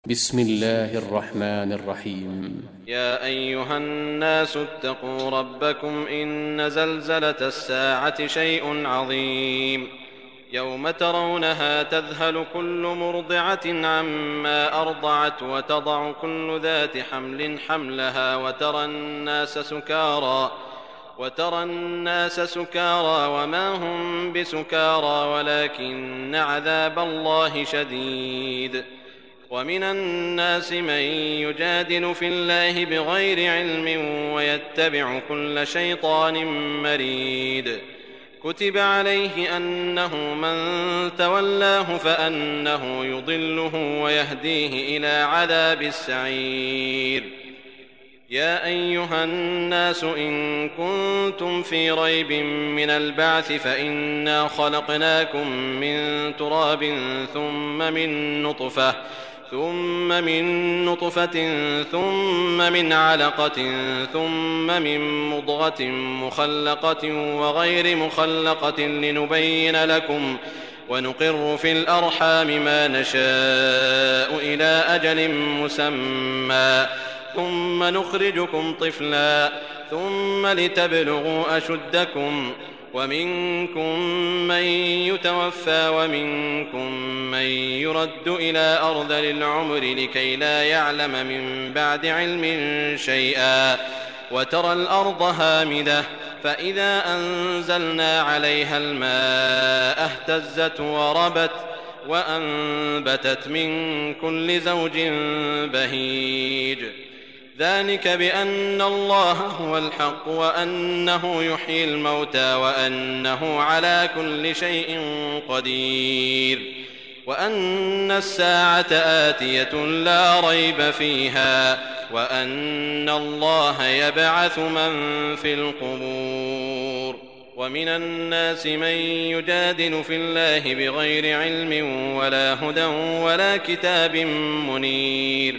بسم الله الرحمن الرحيم. يا أيها الناس اتقوا ربكم إن زلزلة الساعة شيء عظيم يوم ترونها تذهل كل مرضعة عما أرضعت وتضع كل ذات حمل حملها وترى الناس سكارى وما هم بسكارى ولكن عذاب الله شديد. ومن الناس من يجادل في الله بغير علم ويتبع كل شيطان مريد. كتب عليه أنه من تولاه فأنه يضله ويهديه إلى عذاب السعير. يا أيها الناس إن كنتم في ريب من البعث فإنا خلقناكم من تراب ثم من نطفة ثم من علقة ثم من مضغة مخلقة وغير مخلقة لنبين لكم ونقر في الأرحام ما نشاء إلى أجل مسمى ثم نخرجكم طفلا ثم لتبلغوا أشدكم ومنكم من يتوفى ومنكم من يرد إلى أرذل العمر لكي لا يعلم من بعد علم شيئا. وترى الأرض هامدة فإذا أنزلنا عليها الماء اهتزت وربت وأنبتت من كل زوج بهيج. ذلك بأن الله هو الحق وأنه يحيي الموتى وأنه على كل شيء قدير وأن الساعة آتية لا ريب فيها وأن الله يبعث من في القبور. ومن الناس من يجادل في الله بغير علم ولا هدى ولا كتاب منير.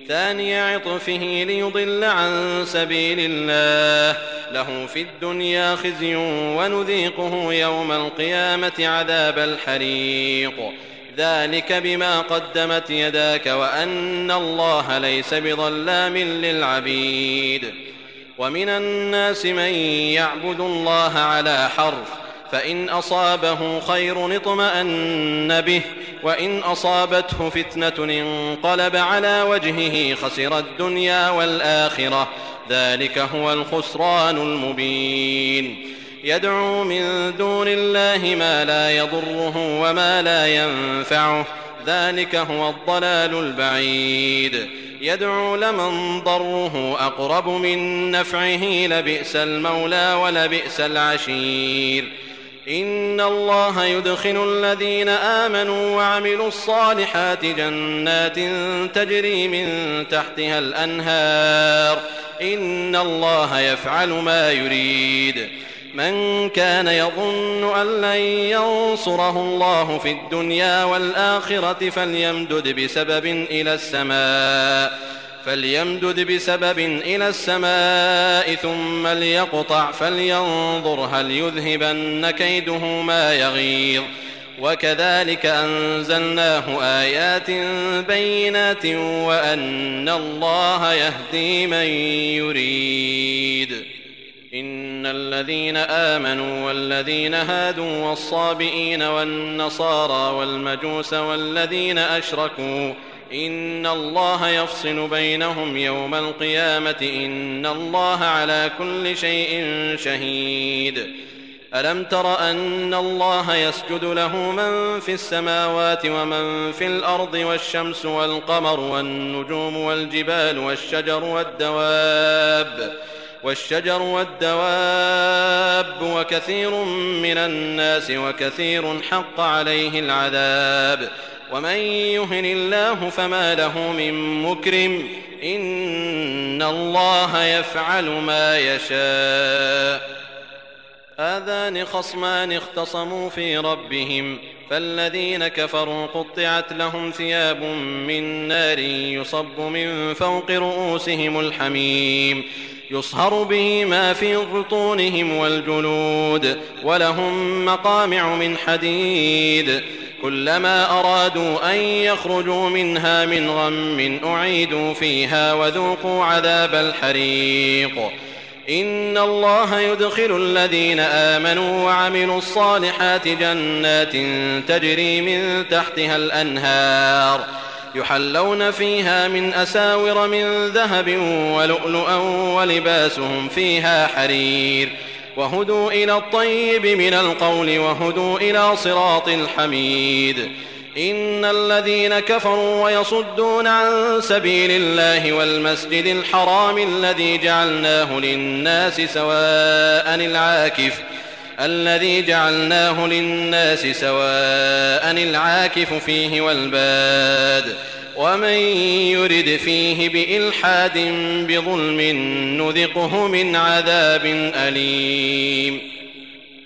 ثاني عطفه ليضل عن سبيل الله له في الدنيا خزي ونذيقه يوم القيامة عذاب الحريق. ذلك بما قدمت يداك وأن الله ليس بظلام للعبيد. ومن الناس من يعبد الله على حرف فإن أصابه خير اطمأن به وإن أصابته فتنة انقلب على وجهه خسر الدنيا والآخرة ذلك هو الخسران المبين. يدعو من دون الله ما لا يضره وما لا ينفعه ذلك هو الضلال البعيد. يدعو لمن ضره أقرب من نفعه لبئس المولى ولبئس العشير. إن الله يدخل الذين آمنوا وعملوا الصالحات جنات تجري من تحتها الأنهار إن الله يفعل ما يريد. من كان يظن أن لن ينصره الله في الدنيا والآخرة فليمدد بسبب إلى السماء ثم ليقطع فلينظر هل يذهبن كيده ما يغيظ. وكذلك أنزلناه آيات بينات وأن الله يهدي من يريد. إن الذين آمنوا والذين هادوا والصابئين والنصارى والمجوس والذين أشركوا إن الله يفصل بينهم يوم القيامة إن الله على كل شيء شهيد. ألم تر أن الله يسجد له من في السماوات ومن في الأرض والشمس والقمر والنجوم والجبال والشجر والدواب وكثير من الناس وكثير حق عليه العذاب. ومن يهن الله فما له من مكرم إن الله يفعل ما يشاء. هذان خصمان اختصموا في ربهم فالذين كفروا قطعت لهم ثياب من نار يصب من فوق رؤوسهم الحميم يصهر به ما في بطونهم والجلود ولهم مقامع من حديد كلما أرادوا أن يخرجوا منها من غم أعيدوا فيها وذوقوا عذاب الحريق. إن الله يدخل الذين آمنوا وعملوا الصالحات جنات تجري من تحتها الأنهار يحلون فيها من أساور من ذهب ولؤلؤا ولباسهم فيها حرير وهدوا إلى الطيب من القول وهدوا إلى صراط الحميد. إن الذين كفروا ويصدون عن سبيل الله والمسجد الحرام الذي جعلناه للناس سواء العاكف فيه والباد ومن يرد فيه بإلحاد بظلم نذقه من عذاب أليم.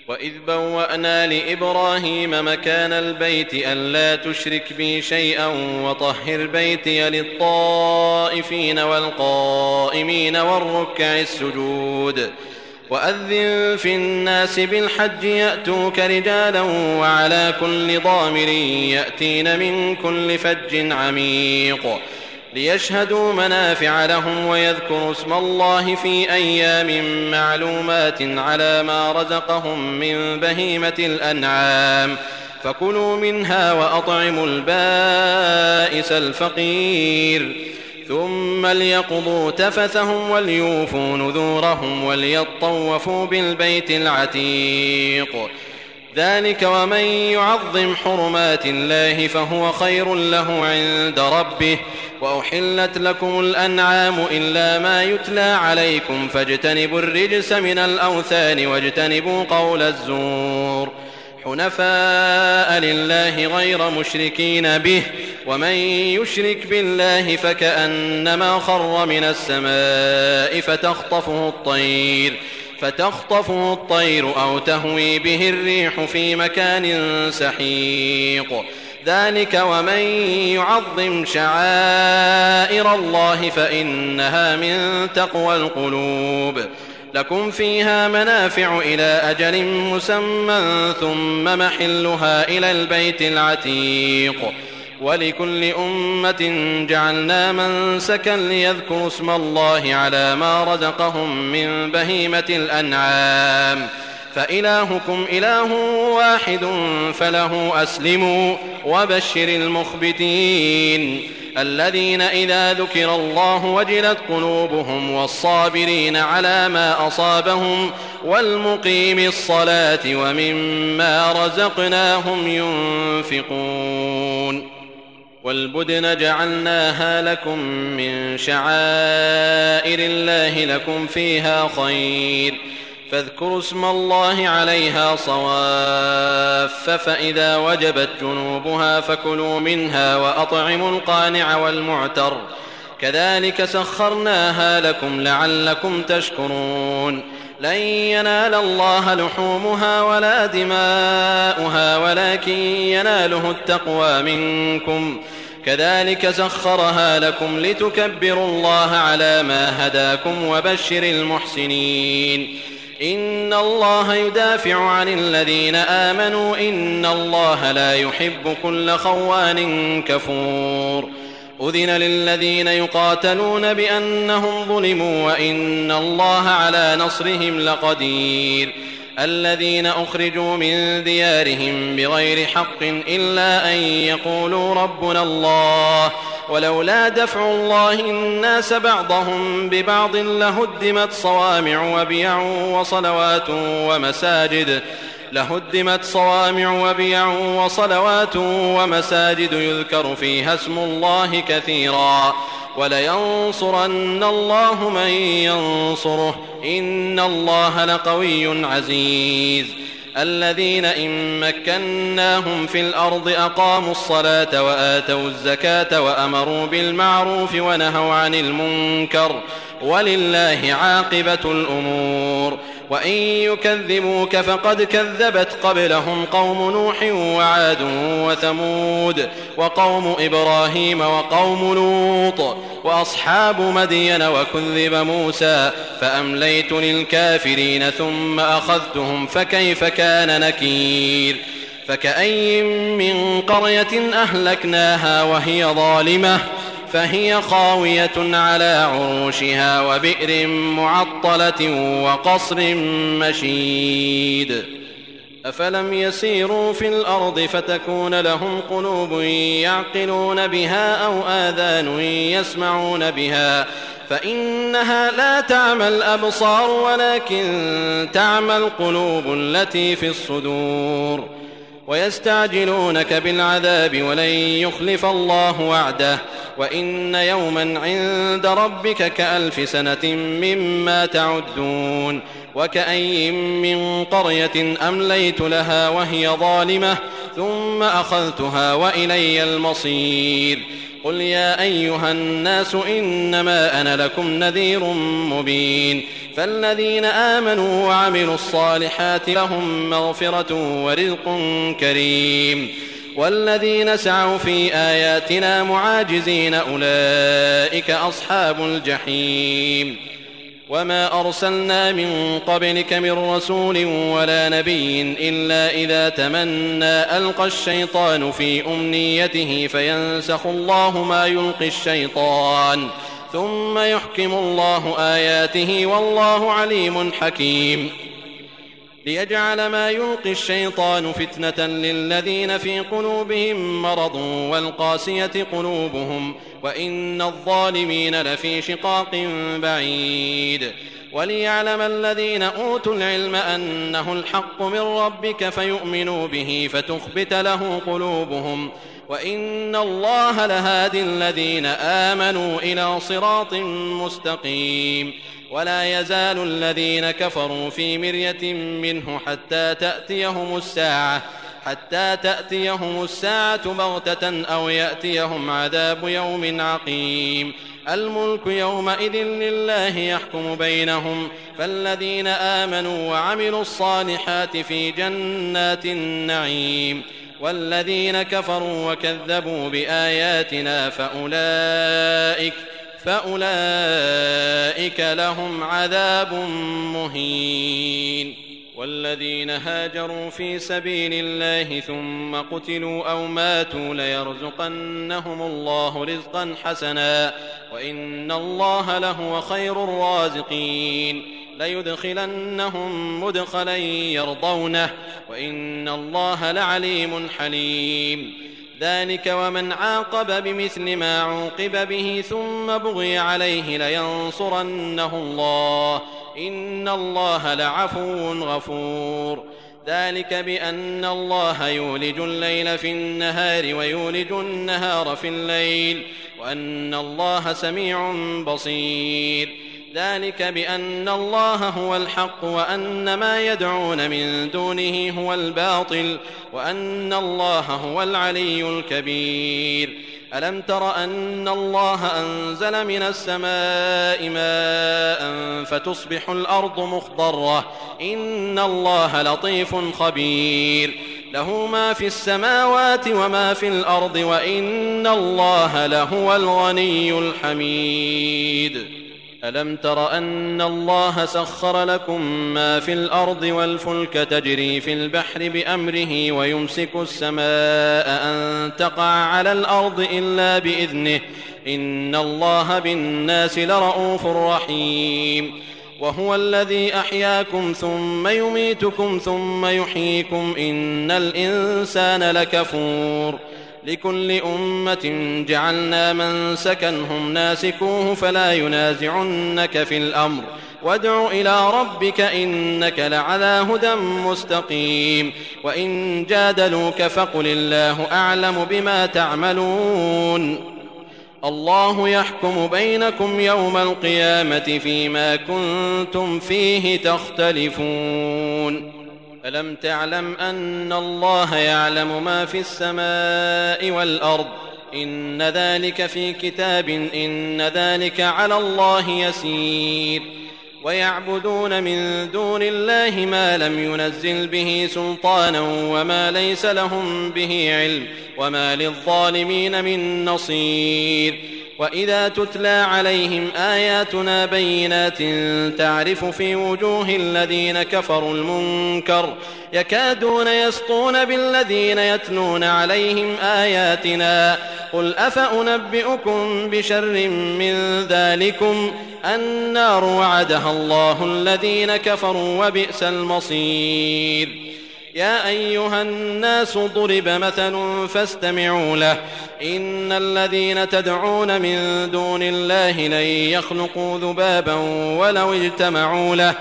وإذ بوأنا لإبراهيم مكان البيت ألا تشرك بي شيئا وطهر بيتي للطائفين والقائمين والركع السجود. وأذن في الناس بالحج يأتوك رجالا وعلى كل ضامر يأتين من كل فج عميق ليشهدوا منافع لهم ويذكروا اسم الله في أيام معلومات على ما رزقهم من بهيمة الأنعام فكلوا منها وأطعموا البائس الفقير ثم ليقضوا تفثهم وليوفوا نذورهم وليطوفوا بالبيت العتيق. ذلك ومن يعظم حرمات الله فهو خير له عند ربه. وأحلت لكم الأنعام إلا ما يتلى عليكم فاجتنبوا الرجس من الأوثان واجتنبوا قول الزور حنفاء لله غير مشركين به ومن يشرك بالله فكأنما خر من السماء فتخطفه الطير أو تهوي به الريح في مكان سحيق. ذلك ومن يعظم شعائر الله فإنها من تقوى القلوب. لكم فيها منافع إلى أجل مسمى ثم محلها إلى البيت العتيق. ولكل أمة جعلنا منسكا ليذكروا اسم الله على ما رزقهم من بهيمة الأنعام فإلهكم إله واحد فله أسلموا وبشر المخبتين الذين إذا ذكر الله وجلت قلوبهم والصابرين على ما أصابهم والمقيم الصلاة وممما رزقناهم ينفقون. والبدن جعلناها لكم من شعائر الله لكم فيها خير فاذكروا اسم الله عليها صواف فإذا وجبت جنوبها فكلوا منها وأطعموا القانع والمعتر كذلك سخرناها لكم لعلكم تشكرون. لن ينال الله لحومها ولا دماؤها ولكن يناله التقوى منكم كذلك سخرها لكم لتكبروا الله على ما هداكم وبشر المحسنين. إن الله يدافع عن الذين آمنوا إن الله لا يحب كل خوان كفور. أذن للذين يقاتلون بأنهم ظلموا وإن الله على نصرهم لقدير. الذين أخرجوا من ديارهم بغير حق إلا أن يقولوا ربنا الله ولولا دفع الله الناس بعضهم ببعض لهدمت صوامع وبيع وصلوات ومساجد يذكر فيها اسم الله كثيرا ولينصرن الله من ينصره إن الله لقوي عزيز. الذين إن مكناهم في الأرض أقاموا الصلاة وآتوا الزكاة وأمروا بالمعروف ونهوا عن المنكر ولله عاقبة الأمور. وإن يكذبوك فقد كذبت قبلهم قوم نوح وعاد وثمود وقوم إبراهيم وقوم لوط وأصحاب مدين وكذب موسى فأمليت للكافرين ثم أخذتهم فكيف كان نكير. فكأي من قرية أهلكناها وهي ظالمة فهي خاوية على عروشها وبئر معطلة وقصر مشيد أفلم يسيروا في الأرض فتكون لهم قلوب يعقلون بها أو آذان يسمعون بها فإنها لا تعمى الأبصار ولكن تعمى القلوب التي في الصدور ويستعجلونك بالعذاب ولن يخلف الله وعده وإن يوما عند ربك كألف سنة مما تعدون وكأي من قرية أمليت لها وهي ظالمة ثم أخذتها وإلي المصير قل يا أيها الناس إنما أنا لكم نذير مبين فالذين آمنوا وعملوا الصالحات لهم مغفرة ورزق كريم والذين سعوا في آياتنا معاجزين أولئك أصحاب الجحيم وما أرسلنا من قبلك من رسول ولا نبي إلا إذا تمنى ألقى الشيطان في أمنيته فينسخ الله ما يلقي الشيطان ثم يحكم الله آياته والله عليم حكيم ليجعل ما يلقي الشيطان فتنة للذين في قلوبهم مرض والقاسية قلوبهم وإن الظالمين لفي شقاق بعيد وليعلم الذين أوتوا العلم أنه الحق من ربك فيؤمنوا به فتخبت له قلوبهم وإن الله لهادي الذين آمنوا إلى صراط مستقيم ولا يزال الذين كفروا في مرية منه حتى تأتيهم الساعة بغتة أو يأتيهم عذاب يوم عقيم الملك يومئذ لله يحكم بينهم فالذين آمنوا وعملوا الصالحات في جنات النعيم والذين كفروا وكذبوا بآياتنا فأولئك لهم عذاب مهين والذين هاجروا في سبيل الله ثم قتلوا أو ماتوا ليرزقنهم الله رزقا حسنا وإن الله لهو خير الرازقين ليدخلنهم مدخلا يرضونه وإن الله لعليم حليم ذلك ومن عاقب بمثل ما عوقب به ثم بغي عليه لينصرنه الله إن الله لعفو غفور ذلك بأن الله يولج الليل في النهار ويولج النهار في الليل وأن الله سميع بصير ذلك بأن الله هو الحق وأن ما يدعون من دونه هو الباطل وأن الله هو العلي الكبير ألم تر أن الله أنزل من السماء ماء فتصبح الأرض مخضرة إن الله لطيف خبير له ما في السماوات وما في الأرض وإن الله لهو الغني الحميد ألم تر أن الله سخر لكم ما في الأرض والفلك تجري في البحر بأمره ويمسك السماء أن تقع على الأرض إلا بإذنه إن الله بالناس لرءوف رحيم وهو الذي أحياكم ثم يميتكم ثم يحييكم إن الإنسان لكفور لكل أمة جعلنا منسكا هم ناسكوه فلا ينازعنك في الأمر وادع إلى ربك إنك لعلى هدى مستقيم وإن جادلوك فقل الله أعلم بما تعملون الله يحكم بينكم يوم القيامة فيما كنتم فيه تختلفون ألم تعلم أن الله يعلم ما في السماء والأرض إن ذلك في كتاب إن ذلك على الله يسير ويعبدون من دون الله ما لم ينزل به سلطانا وما ليس لهم به علم وما للظالمين من نصير وإذا تتلى عليهم آياتنا بينات تعرف في وجوه الذين كفروا المنكر يكادون يسطون بالذين يتلون عليهم آياتنا قل أفأنبئكم بشر من ذلكم النار وعدها الله الذين كفروا وبئس المصير. يا أيها الناس ضرب مثل فاستمعوا له إن الذين تدعون من دون الله لن يخلقوا ذبابا ولو اجتمعوا له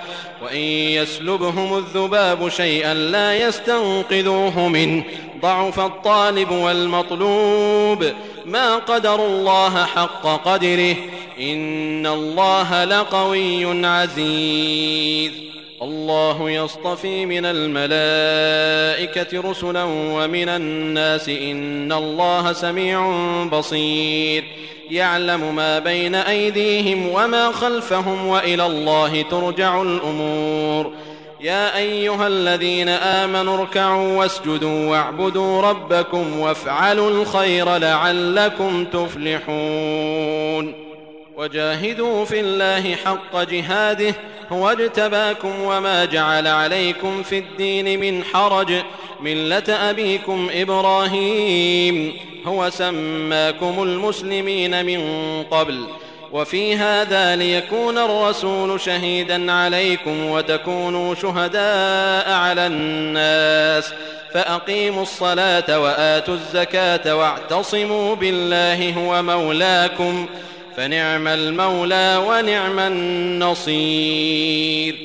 وإن يسلبهم الذباب شيئا لا يستنقذوه منه ضعف الطالب والمطلوب ما قدروا الله حق قدره إن الله لقوي عزيز. الله يصطفي من الملائكة رسلا ومن الناس إن الله سميع بصير يعلم ما بين أيديهم وما خلفهم وإلى الله ترجع الأمور. يا أيها الذين آمنوا اركعوا واسجدوا واعبدوا ربكم وافعلوا الخير لعلكم تفلحون. وجاهدوا في الله حق جهاده هو اجتباكم وما جعل عليكم في الدين من حرج ملة أبيكم إبراهيم هو سماكم المسلمين من قبل وفي هذا ليكون الرسول شهيدا عليكم وتكونوا شهداء على الناس فأقيموا الصلاة وآتوا الزكاة واعتصموا بالله هو مولاكم فنعم المولى ونعم النصير.